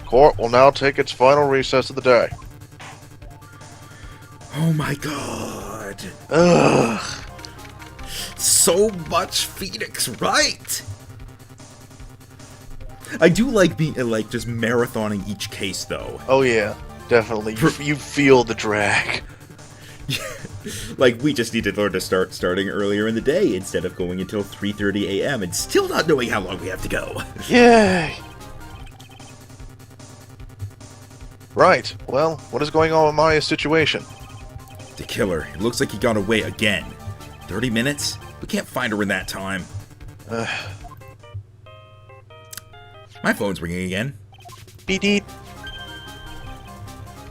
Court will now take its final recess of the day. Oh my god. Ugh. So much Phoenix Wright. I do like being just marathoning each case though. Oh yeah, definitely. You feel the drag. Like, we just need to learn to starting earlier in the day instead of going until 3:30 a.m. and still not knowing how long we have to go. Yay! Right, well, what is going on with Maya's situation? The killer. It looks like he got away again. 30 minutes? We can't find her in that time. My phone's ringing again. Beep.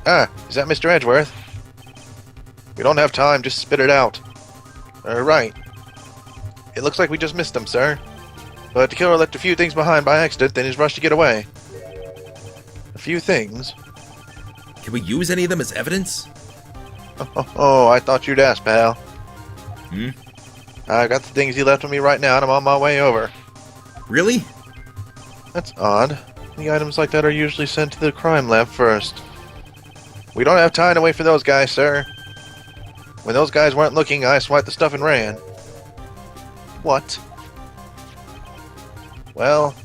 Ah, is that Mr. Edgeworth? We don't have time, just spit it out. Right. It looks like we just missed him, sir. But the killer left a few things behind by accident, then he's rushed to get away. A few things? Can we use any of them as evidence? Oh, I thought you'd ask, pal. Hmm? I got the things he left with me right now, and I'm on my way over. Really? That's odd. The items like that are usually sent to the crime lab first. We don't have time to wait for those guys, sir. When those guys weren't looking, I swiped the stuff and ran. What? Well,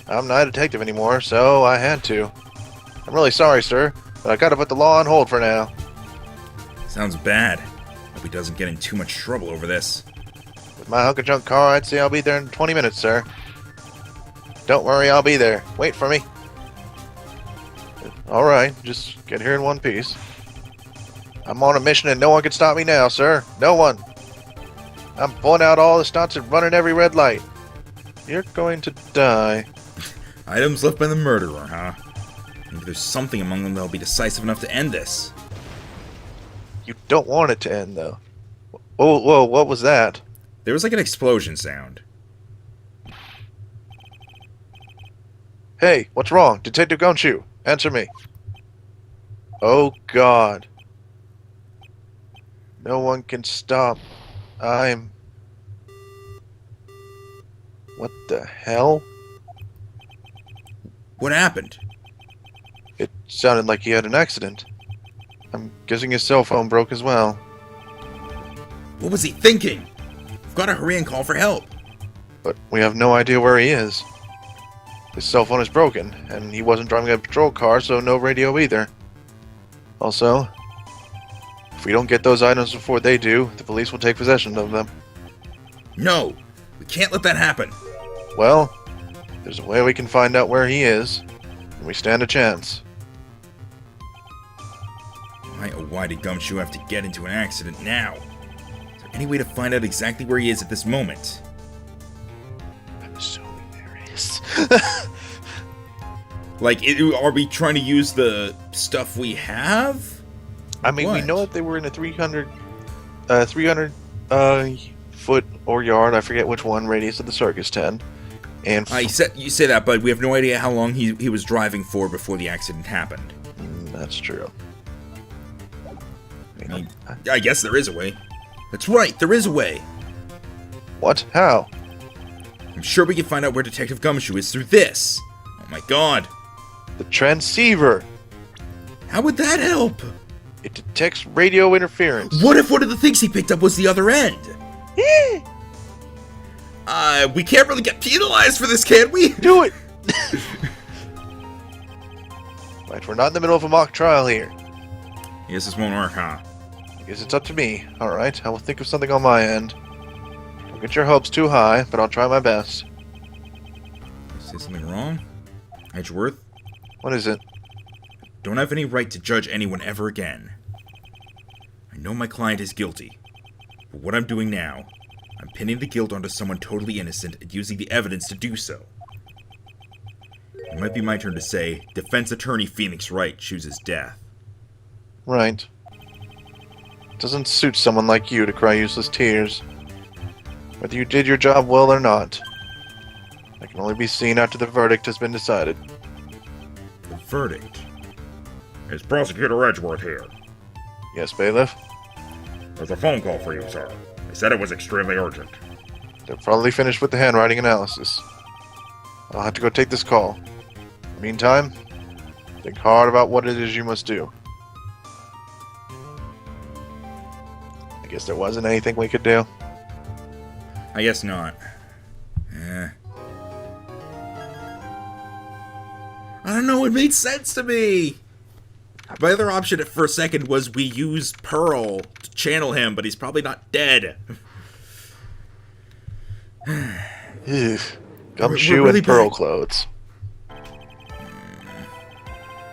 I'm not a detective anymore, so I had to. I'm really sorry, sir, but I gotta put the law on hold for now. Sounds bad. Hope he doesn't get in too much trouble over this. With my hunk of junk car, I'd say I'll be there in 20 minutes, sir. Don't worry, I'll be there. Wait for me. Alright, just get here in one piece. I'm on a mission and no one can stop me now, sir. No one. I'm pulling out all the stunts and running every red light. You're going to die. Items left by the murderer, huh? Maybe there's something among them that'll be decisive enough to end this. You don't want it to end, though. Whoa, what was that? There was like an explosion sound. Hey, what's wrong? Detective Gumshoe, answer me. Oh, God. No one can stop. I'm... What the hell? What happened? It sounded like he had an accident. I'm guessing his cell phone broke as well. What was he thinking? We've got to hurry and call for help. But we have no idea where he is. His cell phone is broken, and he wasn't driving a patrol car, so no radio either. Also, if we don't get those items before they do, the police will take possession of them. No, we can't let that happen. Well, there's a way we can find out where he is, and we stand a chance. Why did Gumshoe have to get into an accident now? Is there any way to find out exactly where he is at this moment? I'm assuming there is. Like, are we trying to use the stuff we have? I mean, we What? know that they were in a 300 foot or yard, I forget which one, radius of the circus tent. And You say that, but we have no idea how long he was driving for before the accident happened. That's true. I guess there is a way. That's right, there is a way. What? How? I'm sure we can find out where Detective Gumshoe is through this. Oh my god. The transceiver. How would that help? It detects radio interference. What if one of the things he picked up was the other end? We can't really get penalized for this, can we? Do it! Right, we're not in the middle of a mock trial here. Yes, this won't work, huh? I guess it's up to me. Alright, I will think of something on my end. Don't get your hopes too high, but I'll try my best. Say something wrong? Edgeworth? What is it? Don't have any right to judge anyone ever again. I know my client is guilty, but what I'm doing now, I'm pinning the guilt onto someone totally innocent and using the evidence to do so. It might be my turn to say, defense attorney Phoenix Wright chooses death. Right. It doesn't suit someone like you to cry useless tears. Whether you did your job well or not. That can only be seen after the verdict has been decided. The verdict? Is Prosecutor Edgeworth here? Yes, bailiff? There's a phone call for you, sir. They said it was extremely urgent. They're probably finished with the handwriting analysis. I'll have to go take this call. Meantime, Think hard about what it is you must do. I guess there wasn't anything we could do. I guess not. I don't know, it made sense to me! My other option for a second was we use Pearl to channel him, but he's probably not dead. Gumshoe really and pearl bad. clothes.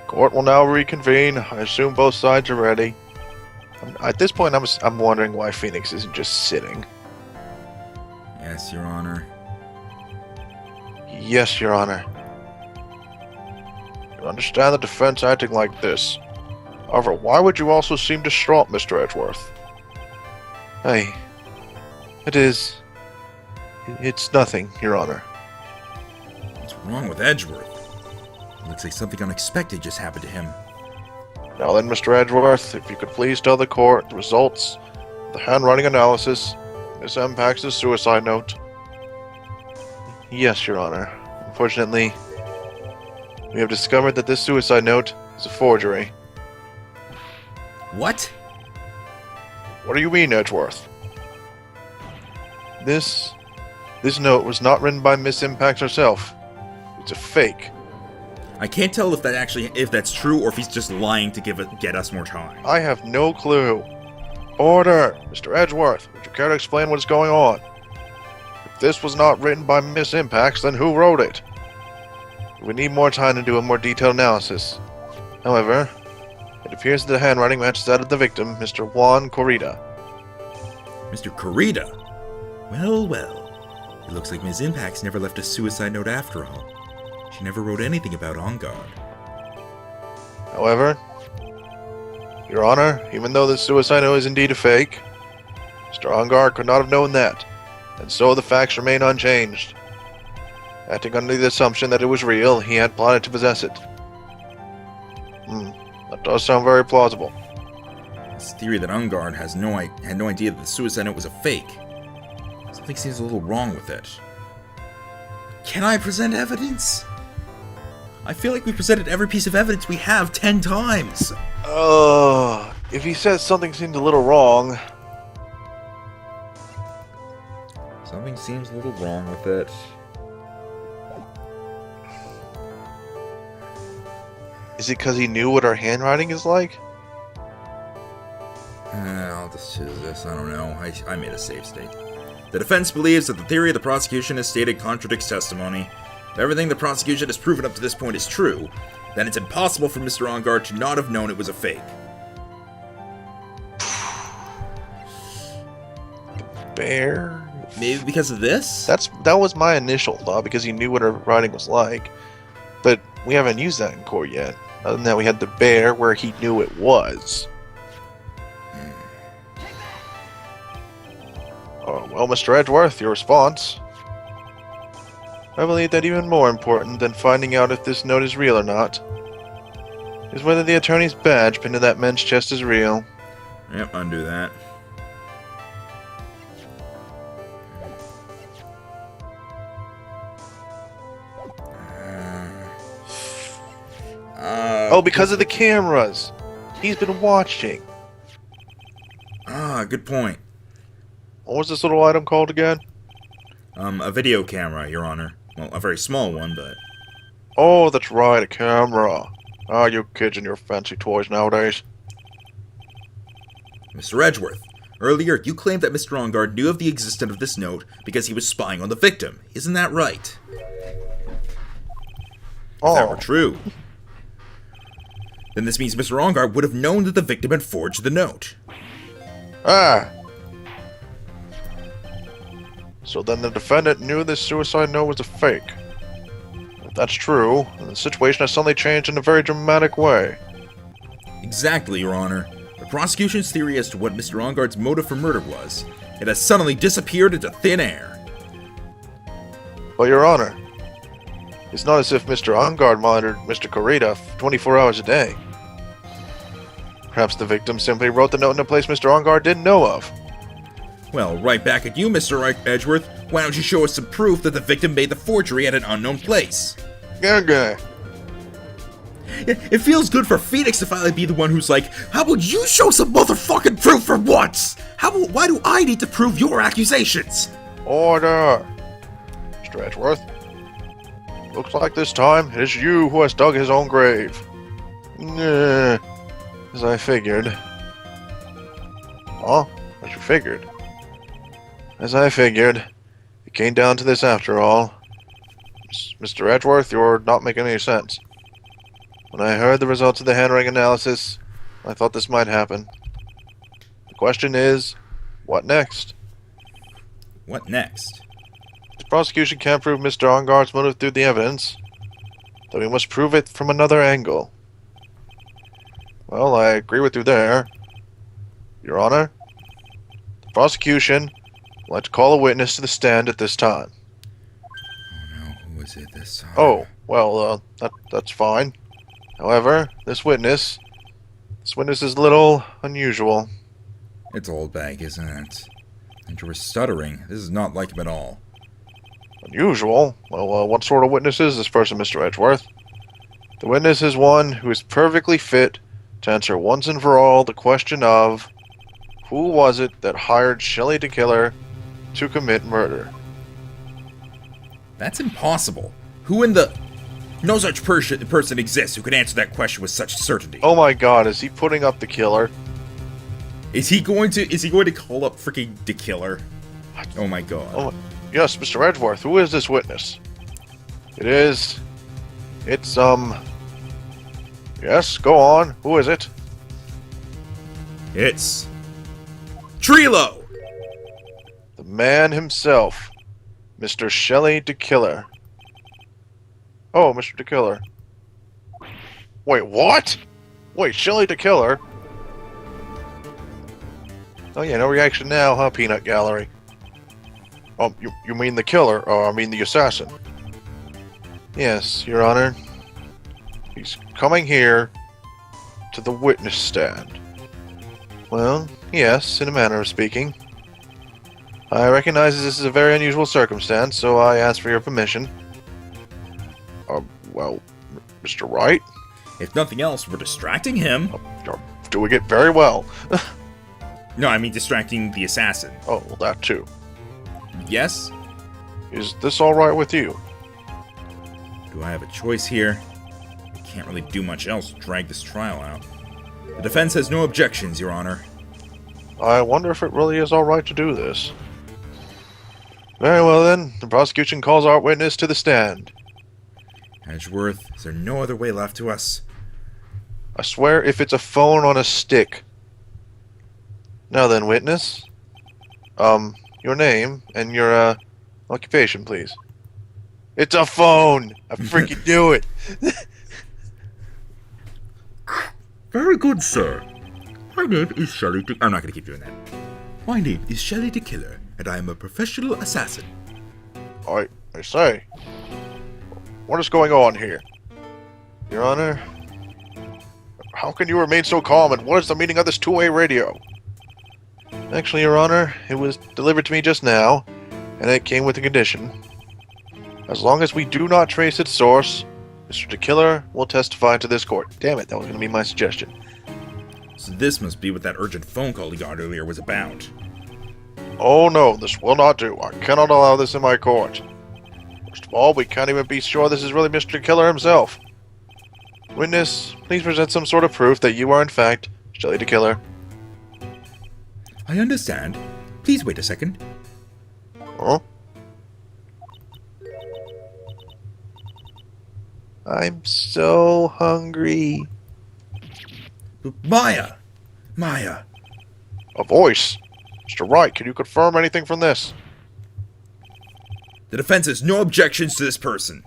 Court will now reconvene. I assume both sides are ready. At this point, I'm wondering why Phoenix isn't just sitting. Yes, Your Honor. Yes, Your Honor. You understand the defense acting like this. However, why would you also seem distraught, Mr. Edgeworth? Hey, it's nothing, Your Honor. What's wrong with Edgeworth? It looks like something unexpected just happened to him. Now then, Mr. Edgeworth, if you could please tell the court the results of the handwriting analysis, Miss Empax's suicide note. Yes, Your Honor. Unfortunately, we have discovered that this suicide note is a forgery. What? What do you mean, Edgeworth? This note was not written by Miss Impax herself. It's a fake. I can't tell if that's true or if he's just lying to get us more time. I have no clue. Order! Mr. Edgeworth, would you care to explain what is going on? If this was not written by Miss Impax, then who wrote it? We need more time to do a more detailed analysis. However, it appears that the handwriting matches that of the victim, Mr. Juan Corrida. Mr. Corrida? Well, well. It looks like Ms. Impax never left a suicide note after all. She never wrote anything about On Guard. However, Your Honor, even though this suicide note is indeed a fake, Mr. Ongar could not have known that, and so the facts remain unchanged. Acting under the assumption that it was real, he had plotted to possess it. That does sound very plausible. This theory that On Guard had no idea that the suicide note was a fake. Something seems a little wrong with it. Can I present evidence? I feel like we presented every piece of evidence we have 10 times. If he says something seems a little wrong... Something seems a little wrong with it. Is it because he knew what our handwriting is like? I'll just choose this. I don't know. I made a safe state. The defense believes that the theory of the prosecution has stated contradicts testimony. If everything the prosecution has proven up to this point is true, then it's impossible for Mr. Ongar to not have known it was a fake. Bear? Maybe because of this? That was my initial thought, because he knew what our writing was like. But we haven't used that in court yet. Other than that, we had the bear where he knew it was. Oh, well, Mr. Edgeworth, your response. I believe that even more important than finding out if this note is real or not is whether the attorney's badge pinned to that man's chest is real. Yep, undo that. Because of the cameras. He's been watching. Good point. What was this little item called again? A video camera, Your Honor. Well, a very small one, but... Oh, that's right, a camera. You kids and your fancy toys nowadays. Mr. Edgeworth, earlier you claimed that Mr. Ongar knew of the existence of this note because he was spying on the victim. Isn't that right? If that were true, then this means Mr. Ongar would have known that the victim had forged the note. So then the defendant knew this suicide note was a fake. If that's true, then the situation has suddenly changed in a very dramatic way. Exactly, Your Honor. The prosecution's theory as to what Mr. Ongar's motive for murder was, it has suddenly disappeared into thin air. But Your Honor, it's not as if Mr. Ongard monitored Mr. Corrida 24 hours a day. Perhaps the victim simply wrote the note in a place Mr. Ongard didn't know of. Well, right back at you, Mr. Edgeworth. Why don't you show us some proof that the victim made the forgery at an unknown place? Okay. It feels good for Phoenix to finally be the one who's like, how about you show some motherfucking proof for once? Why do I need to prove your accusations? Order! Mr. Edgeworth. Looks like this time it is you who has dug his own grave. As I figured. Huh? As you figured? As I figured. It came down to this after all. Mr. Edgeworth, you're not making any sense. When I heard the results of the handwriting analysis, I thought this might happen. The question is, what next? What next? The prosecution can't prove Mr. Ongar's motive through the evidence, then we must prove it from another angle. Well, I agree with you there. Your Honor, the prosecution would like to call a witness to the stand at this time. Oh no, who is it this time? Oh, well, that's fine. However, this witness is a little unusual. It's old bag, isn't it? And you were stuttering. This is not like him at all. Unusual? Well, what sort of witness is this person, Mr. Edgeworth? The witness is one who is perfectly fit to answer once and for all the question of who was it that hired Shelley the Killer to commit murder? That's impossible. Who in the... No such person exists who could answer that question with such certainty. Oh my god, is he putting up the killer? Is he going to call up freaking the killer? Oh my god. Oh, yes, Mr. Edgeworth, who is this witness? It's, yes, go on, who is it? It's... Trilo! The man himself, Mr. Shelley the Killer. Oh, Mr. the Killer. Wait, what? Wait, Shelley the Killer? Oh yeah, no reaction now, huh, Peanut Gallery? Oh, you mean the killer? Oh, I mean the assassin. Yes, Your Honor. He's coming here to the witness stand. Well, yes, in a manner of speaking. I recognize this is a very unusual circumstance, so I ask for your permission. Well, Mr. Wright? If nothing else, we're distracting him. Doing it very well. No, I mean distracting the assassin. Oh, well, that too. Yes? Is this alright with you? Do I have a choice here? I can't really do much else to drag this trial out. The defense has no objections, Your Honor. I wonder if it really is alright to do this. Very well then, the prosecution calls our witness to the stand. Edgeworth, is there no other way left to us? I swear if it's a phone on a stick. Now then, witness. Your name and your, occupation, please. It's a phone! I freaking knew it! Very good, sir. My name is Shelley the... I'm not going to keep doing that. My name is Shelley the Killer, and I am a professional assassin. I say. What is going on here? Your Honor? How can you remain so calm, and what is the meaning of this two-way radio? Actually, Your Honor, it was delivered to me just now, and it came with a condition. As long as we do not trace its source, Mr. the Killer will testify to this court. Damn it, that was going to be my suggestion. So this must be what that urgent phone call he got earlier was about. Oh no, this will not do. I cannot allow this in my court. First of all, we can't even be sure this is really Mr. the Killer himself. Witness, please present some sort of proof that you are in fact Shelley the Killer. I understand. Please wait a second. Huh? I'm so hungry. Maya! Maya! A voice. Mr. Wright, can you confirm anything from this? The defense has no objections to this person.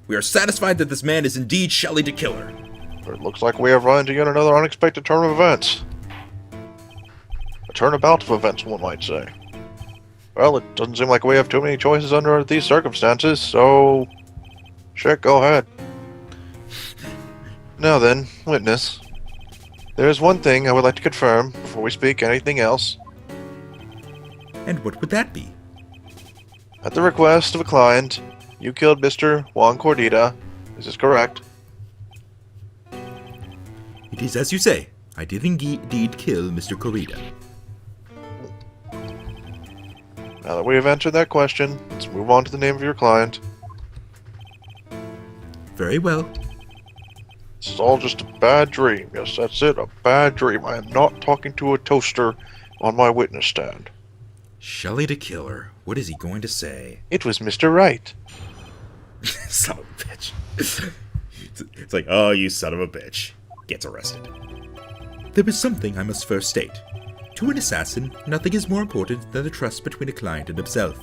We are satisfied that this man is indeed Shelley the Killer. It looks like we have run into yet another unexpected turn of events. A turnabout of events, one might say. Well, it doesn't seem like we have too many choices under these circumstances, so... Sure, go ahead. Now then, witness. There is one thing I would like to confirm before we speak anything else. And what would that be? At the request of a client, you killed Mr. Juan Cordita. Is this correct? It is as you say. I did indeed kill Mr. Corrida. Now that we have answered that question, let's move on to the name of your client. Very well. This is all just a bad dream. Yes, that's it, a bad dream. I am not talking to a toaster on my witness stand. Shelley the killer. What is he going to say? It was Mr. Wright. Son of a bitch. It's like, oh, you son of a bitch. Gets arrested. There is something I must first state. To an assassin, nothing is more important than the trust between a client and himself.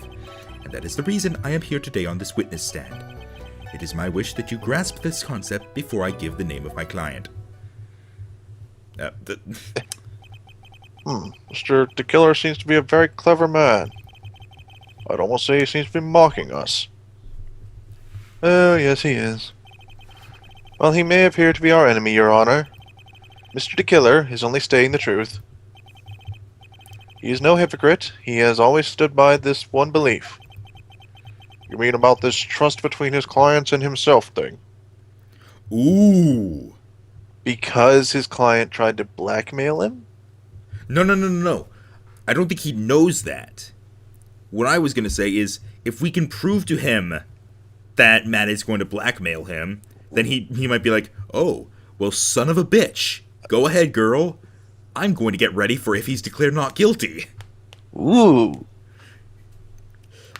And that is the reason I am here today on this witness stand. It is my wish that you grasp this concept before I give the name of my client. Mr. The Killer seems to be a very clever man. I'd almost say he seems to be mocking us. Oh, yes, he is. Well, he may appear to be our enemy, Your Honor. Mr. The Killer is only stating the truth. He is no hypocrite. He has always stood by this one belief. You mean about this trust between his clients and himself thing? Ooh. Because his client tried to blackmail him? No. I don't think he knows that. What I was going to say is, if we can prove to him that Matt is going to blackmail him, then he might be like, oh, well, son of a bitch. Go ahead, girl. I'm going to get ready for if he's declared not guilty. Ooh.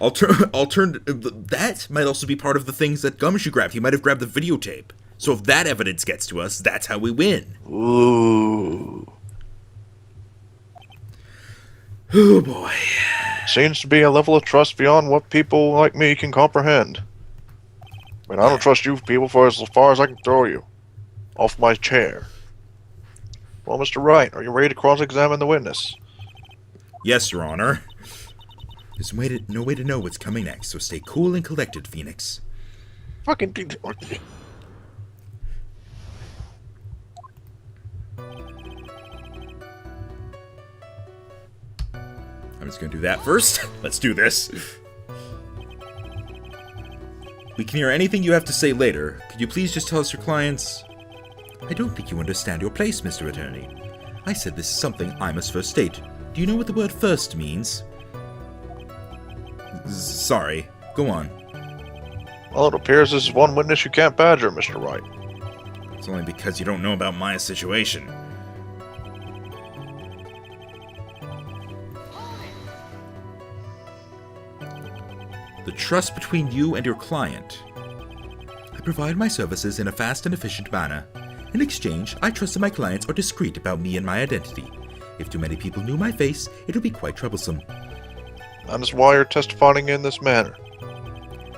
That might also be part of the things that Gumshoe grabbed. He might have grabbed the videotape. So if that evidence gets to us, that's how we win. Ooh. Oh, boy. Seems to be a level of trust beyond what people like me can comprehend. I mean, I don't trust you people for as far as I can throw you. Off my chair. Well, Mr. Wright, are you ready to cross-examine the witness? Yes, Your Honor. There's no way to know what's coming next, so stay cool and collected, Phoenix. Fucking... I'm just going to do that first. Let's do this. We can hear anything you have to say later. Could you please just tell us your clients? I don't think you understand your place, Mr. Attorney. I said this is something I must first state. Do you know what the word first means? Sorry. Go on. Well, it appears this is one witness you can't badger, Mr. Wright. It's only because you don't know about my situation. The trust between you and your client. I provide my services in a fast and efficient manner. In exchange, I trust that my clients are discreet about me and my identity. If too many people knew my face, it would be quite troublesome. That is why you're testifying in this manner.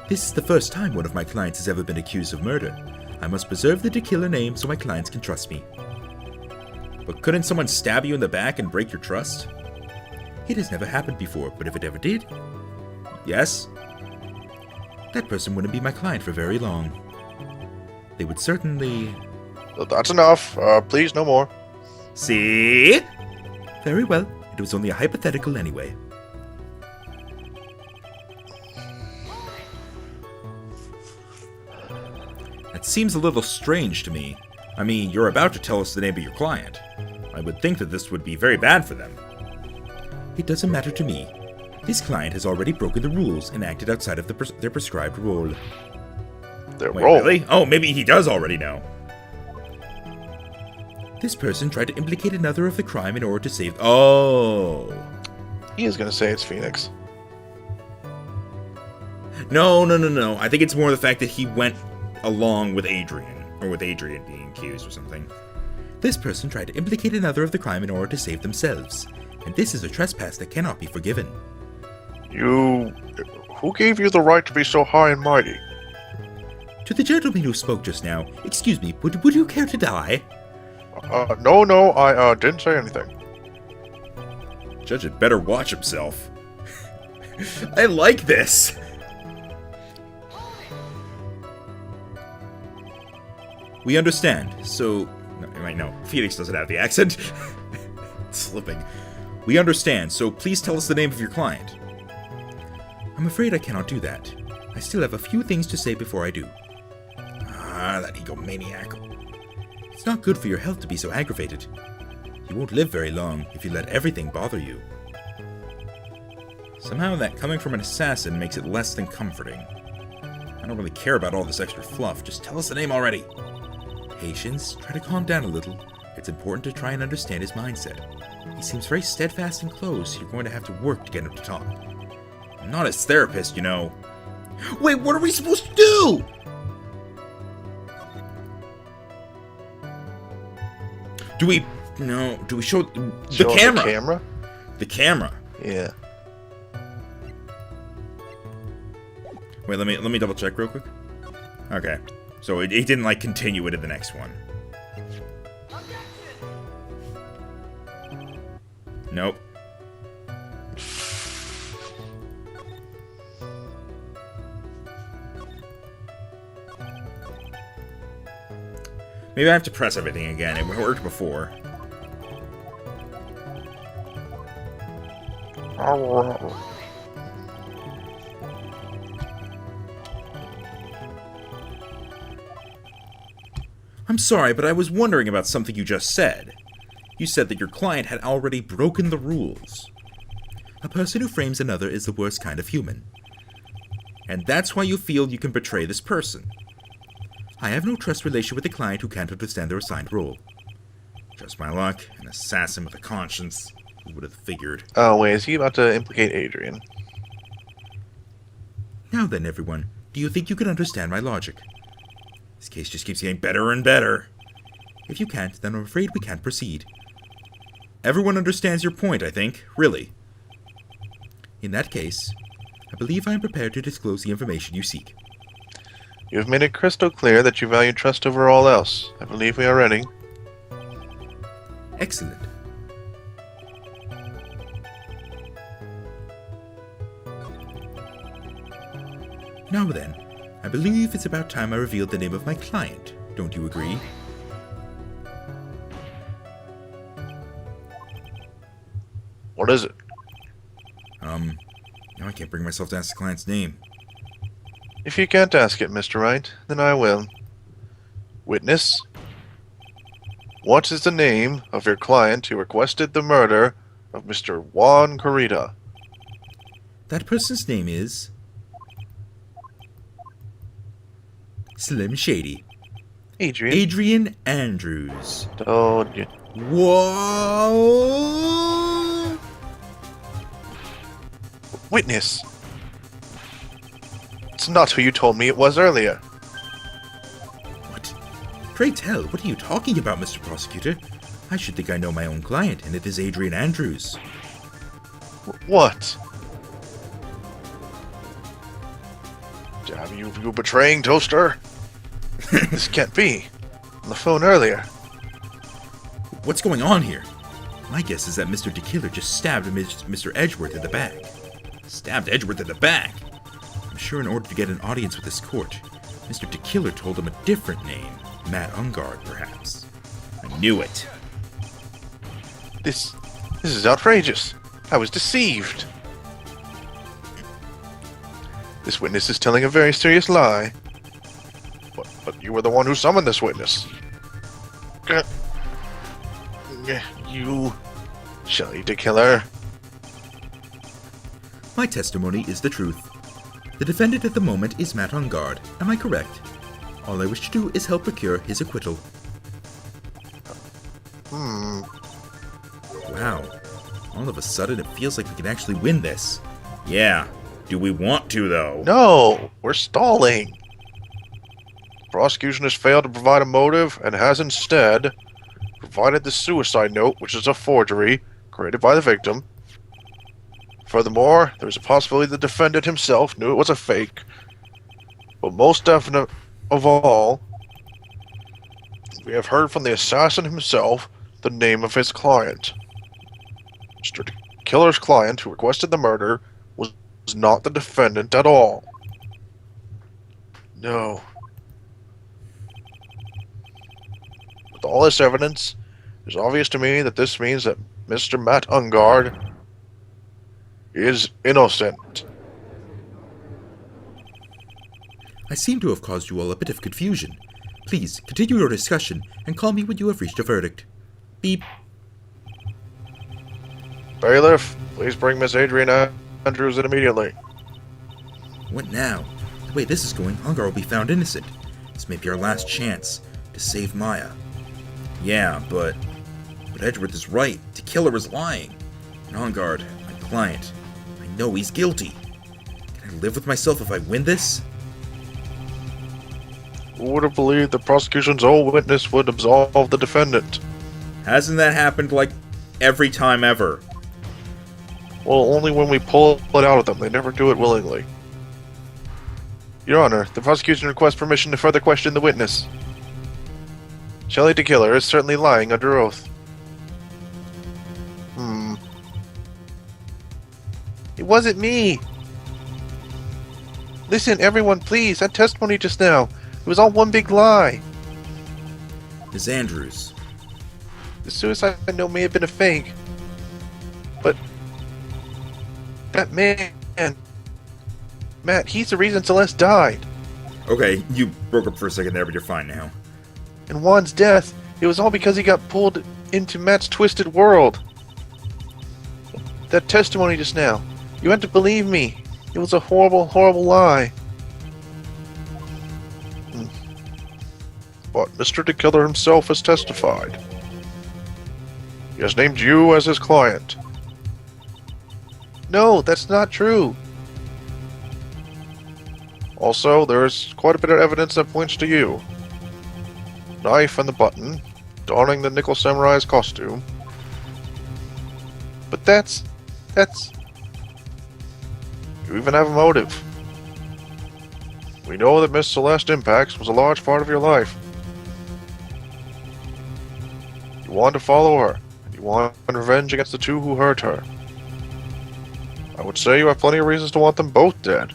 This is the first time one of my clients has ever been accused of murder. I must preserve the killer name so my clients can trust me. But couldn't someone stab you in the back and break your trust? It has never happened before, but if it ever did... Yes? That person wouldn't be my client for very long. They would certainly... That's enough. Please, no more. See? Very well. It was only a hypothetical anyway. That seems a little strange to me. I mean, you're about to tell us the name of your client. I would think that this would be very bad for them. It doesn't matter to me. This client has already broken the rules and acted outside of their prescribed role. Their Wait, role? really? Oh, maybe he does already know. This person tried to implicate another of the crime in order to save... Oh! He is going to say it's Phoenix. No. I think it's more the fact that he went along with Adrian. Or with Adrian being accused or something. This person tried to implicate another of the crime in order to save themselves. And this is a trespass that cannot be forgiven. Who gave you the right to be so high and mighty? To the gentleman who spoke just now, excuse me, would you care to die? No, I didn't say anything. Judge had better watch himself. I like this! We understand, so... No, Felix doesn't have the accent. It's slipping. We understand, so please tell us the name of your client. I'm afraid I cannot do that. I still have a few things to say before I do. Ah, that egomaniac. It's not good for your health to be so aggravated. You won't live very long if you let everything bother you. Somehow that coming from an assassin makes it less than comforting. I don't really care about all this extra fluff, just tell us the name already. Patience, try to calm down a little. It's important to try and understand his mindset. He seems very steadfast and close, you're going to have to work to get him to talk. I'm not his therapist, you know. Wait, what are we supposed to do? Do we show the camera? The camera? The camera. Yeah. Wait, let me double check real quick. Okay. So it didn't like continue into the next one. Nope. Maybe I have to press everything again. It worked before. I'm sorry, but I was wondering about something you just said. You said that your client had already broken the rules. A person who frames another is the worst kind of human. And that's why you feel you can betray this person. I have no trust relation with a client who can't understand their assigned role. Just my luck, an assassin with a conscience. Who would have figured? Oh, wait, is he about to implicate Adrian? Now then, everyone, do you think you can understand my logic? This case just keeps getting better and better. If you can't, then I'm afraid we can't proceed. Everyone understands your point, I think, really. In that case, I believe I am prepared to disclose the information you seek. You have made it crystal clear that you value trust over all else. I believe we are ready. Excellent. Now then, I believe it's about time I revealed the name of my client. Don't you agree? What is it? Now I can't bring myself to ask the client's name. If you can't ask it, Mr. Wright, then I will. Witness? What is the name of your client who requested the murder of Mr. Juan Corrida? That person's name is... Slim Shady. Adrian? Adrian Andrews. Told you. Whoa! Witness! It's not who you told me it was earlier. What? Pray tell, what are you talking about, Mr. Prosecutor? I should think I know my own client, and it is Adrian Andrews. What? Damn you betraying Toaster? This can't be. On the phone earlier. What's going on here? My guess is that Mr. DeKiller just stabbed Mr. Edgeworth in the back. Stabbed Edgeworth in the back? I'm sure in order to get an audience with this court, Mr. DeKiller told him a different name. Matt Ungard, perhaps. I knew it. This is outrageous. I was deceived. This witness is telling a very serious lie. But you were the one who summoned this witness. You... Shelley DeKiller. My testimony is the truth. The defendant at the moment is Matt Ungard. Am I correct? All I wish to do is help procure his acquittal. Wow. All of a sudden it feels like we can actually win this. Yeah. Do we want to, though? No! We're stalling! The prosecution has failed to provide a motive and has instead provided the suicide note, which is a forgery created by the victim. Furthermore, there is a possibility the defendant himself knew it was a fake. But most definite of all, we have heard from the assassin himself the name of his client. Mr. Killer's client, who requested the murder, was not the defendant at all. No. With all this evidence, it's obvious to me that this means that Mr. Matt Ungard is innocent. I seem to have caused you all a bit of confusion. Please, continue your discussion and call me when you have reached a verdict. Beep. Bailiff, please bring Miss Adrian Andrews in immediately. What now? The way this is going, Ongar will be found innocent. This may be our last chance to save Maya. Yeah, but Edgeworth is right. The killer is lying. And Ongar, my client, I know he's guilty. Can I live with myself if I win this? Who would have believed the prosecution's own witness would absolve the defendant? Hasn't that happened like every time ever? Well, only when we pull it out of them. They never do it willingly. Your Honor, the prosecution requests permission to further question the witness. Shelley the killer is certainly lying under oath. It wasn't me! Listen, everyone, please. That testimony just now. It was all one big lie. Ms. Andrews. The suicide note may have been a fake. But that man, Matt, he's the reason Celeste died. Okay, you broke up for a second there, but you're fine now. And Juan's death, it was all because he got pulled into Matt's twisted world. That testimony just now, you had to believe me. It was a horrible, horrible lie. But Mr. the Killer himself has testified. He has named you as his client. No, that's not true. Also, there's quite a bit of evidence that points to you. Knife and the button, donning the Nickel Samurai's costume. But that's... You even have a motive. We know that Miss Celeste Impax was a large part of your life. You want to follow her, and you want revenge against the two who hurt her. I would say you have plenty of reasons to want them both dead.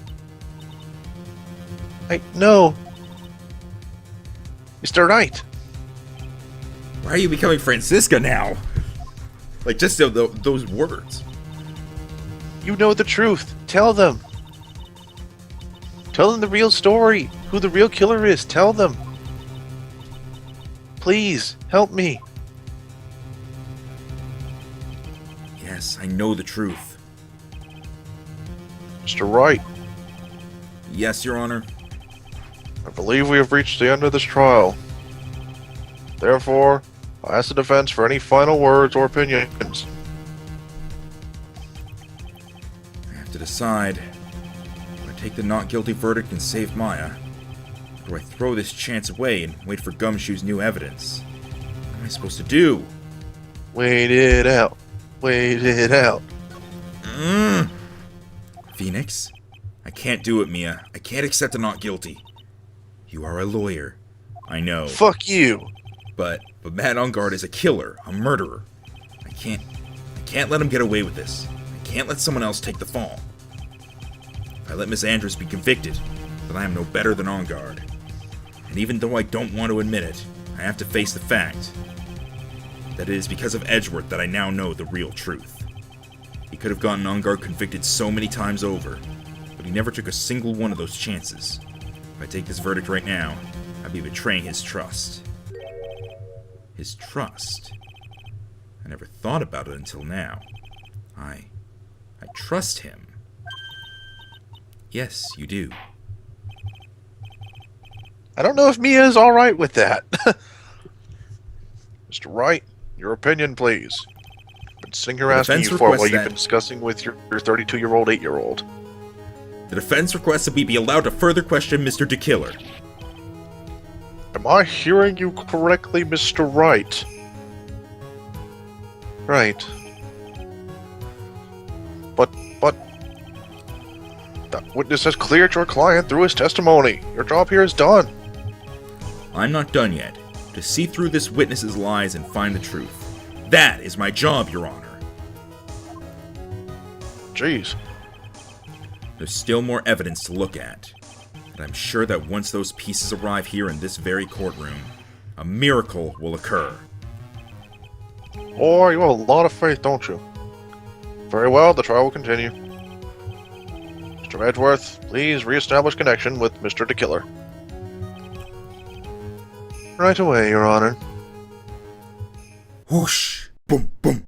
No. Mr. Wright. Why are you becoming Francisca now? Like, just those words. You know the truth. Tell them. Tell them the real story. Who the real killer is. Tell them. Please, help me. Yes, I know the truth. Mr. Wright, Yes, Your Honor. I believe we have reached the end of this trial. Therefore, I ask the defense for any final words or opinions. I have to decide. Do I take the not guilty verdict and save Maya? Or do I throw this chance away and wait for Gumshoe's new evidence? What am I supposed to do? Wait it out. Wait it out. Phoenix? I can't do it, Mia. I can't accept a not guilty. You are a lawyer. I know. Fuck you. But Matt Ungard is a killer, a murderer. I can't let him get away with this. I can't let someone else take the fall. If I let Miss Andrews be convicted, then I am no better than Ungard. And even though I don't want to admit it, I have to face the fact that it is because of Edgeworth that I now know the real truth. He could have gotten Ungard convicted so many times over, but he never took a single one of those chances. If I take this verdict right now, I'd be betraying his trust. His trust? I never thought about it until now. I trust him. Yes, you do. I don't know if Mia is alright with that. Mr. Wright, your opinion, please. I've been sitting here asking you for while you've been discussing with your 32-year-old, 8-year-old. The defense requests that we be allowed to further question Mr. DeKiller. Am I hearing you correctly, Mr. Wright? Right. But... that witness has cleared your client through his testimony. Your job here is done. I'm not done yet. To see through this witness's lies and find the truth. That is my job, Your Honor. Jeez. There's still more evidence to look at. And I'm sure that once those pieces arrive here in this very courtroom, a miracle will occur. Oh, you have a lot of faith, don't you? Very well, the trial will continue. Mr. Edgeworth, please re-establish connection with Mr. DeKiller. Right away, Your Honor. Whoosh! Boom, boom.